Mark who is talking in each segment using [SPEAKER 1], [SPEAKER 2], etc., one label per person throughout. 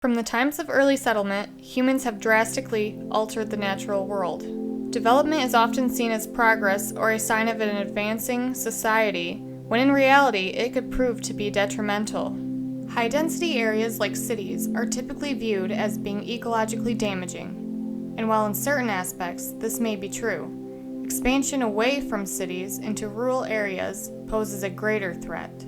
[SPEAKER 1] From the times of early settlement, humans have drastically altered the natural world. Development is often seen as progress or a sign of an advancing society, when in reality it could prove to be detrimental. High-density areas like cities are typically viewed as being ecologically damaging, and while in certain aspects this may be true, expansion away from cities into rural areas poses a greater threat.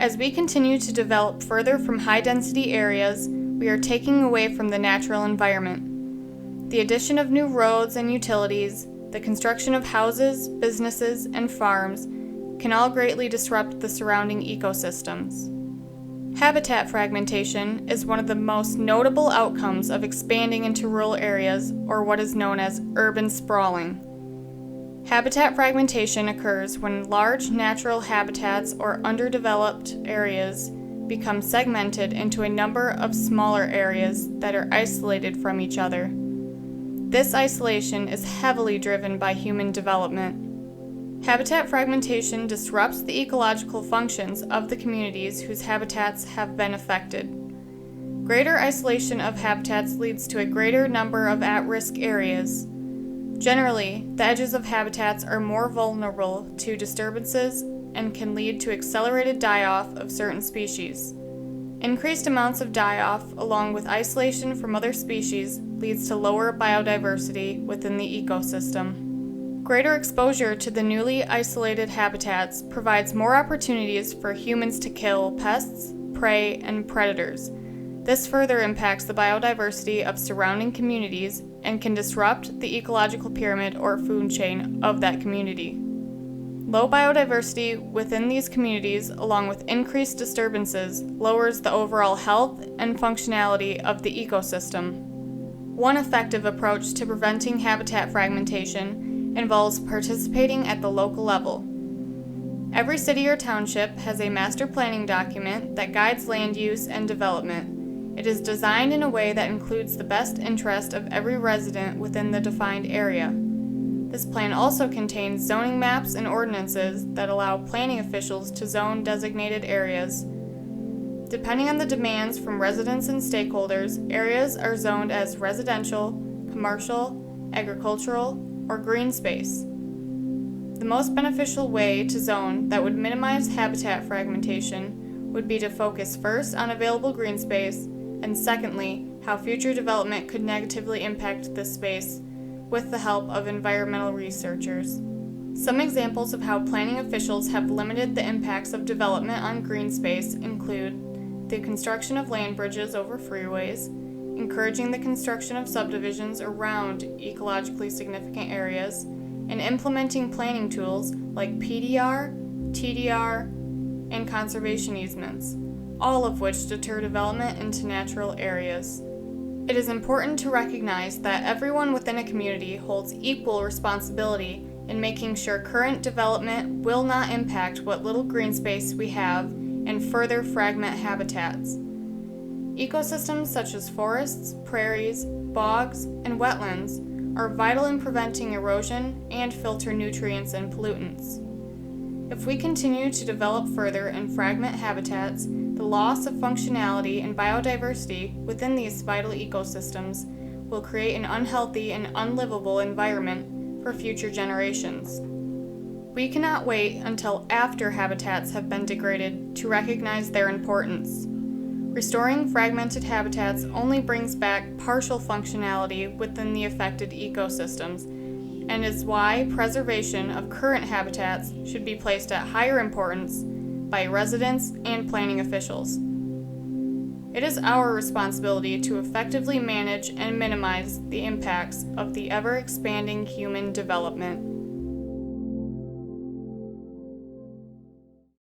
[SPEAKER 1] As we continue to develop further from high-density areas, we are taking away from the natural environment. The addition of new roads and utilities, the construction of houses, businesses, and farms can all greatly disrupt the surrounding ecosystems. Habitat fragmentation is one of the most notable outcomes of expanding into rural areas, or what is known as urban sprawling. Habitat fragmentation occurs when large natural habitats or underdeveloped areas become segmented into a number of smaller areas that are isolated from each other. This isolation is heavily driven by human development. Habitat fragmentation disrupts the ecological functions of the communities whose habitats have been affected. Greater isolation of habitats leads to a greater number of at-risk areas. Generally, the edges of habitats are more vulnerable to disturbances and can lead to accelerated die-off of certain species. Increased amounts of die-off, along with isolation from other species, leads to lower biodiversity within the ecosystem. Greater exposure to the newly isolated habitats provides more opportunities for humans to kill pests, prey, and predators. This further impacts the biodiversity of surrounding communities and can disrupt the ecological pyramid or food chain of that community. Low biodiversity within these communities, along with increased disturbances, lowers the overall health and functionality of the ecosystem. One effective approach to preventing habitat fragmentation involves participating at the local level. Every city or township has a master planning document that guides land use and development. It is designed in a way that includes the best interest of every resident within the defined area. This plan also contains zoning maps and ordinances that allow planning officials to zone designated areas. Depending on the demands from residents and stakeholders, areas are zoned as residential, commercial, agricultural, or green space. The most beneficial way to zone that would minimize habitat fragmentation would be to focus first on available green space, and secondly, how future development could negatively impact this space with the help of environmental researchers. Some examples of how planning officials have limited the impacts of development on green space include the construction of land bridges over freeways, encouraging the construction of subdivisions around ecologically significant areas, and implementing planning tools like PDR, TDR, and conservation easements, all of which deter development into natural areas. It is important to recognize that everyone within a community holds equal responsibility in making sure current development will not impact what little green space we have and further fragment habitats. Ecosystems such as forests, prairies, bogs, and wetlands are vital in preventing erosion and filter nutrients and pollutants. If we continue to develop further and fragment habitats, the loss of functionality and biodiversity within these vital ecosystems will create an unhealthy and unlivable environment for future generations. We cannot wait until after habitats have been degraded to recognize their importance. Restoring fragmented habitats only brings back partial functionality within the affected ecosystems, and is why preservation of current habitats should be placed at higher importance by residents and planning officials. It is our responsibility to effectively manage and minimize the impacts of the ever-expanding human development.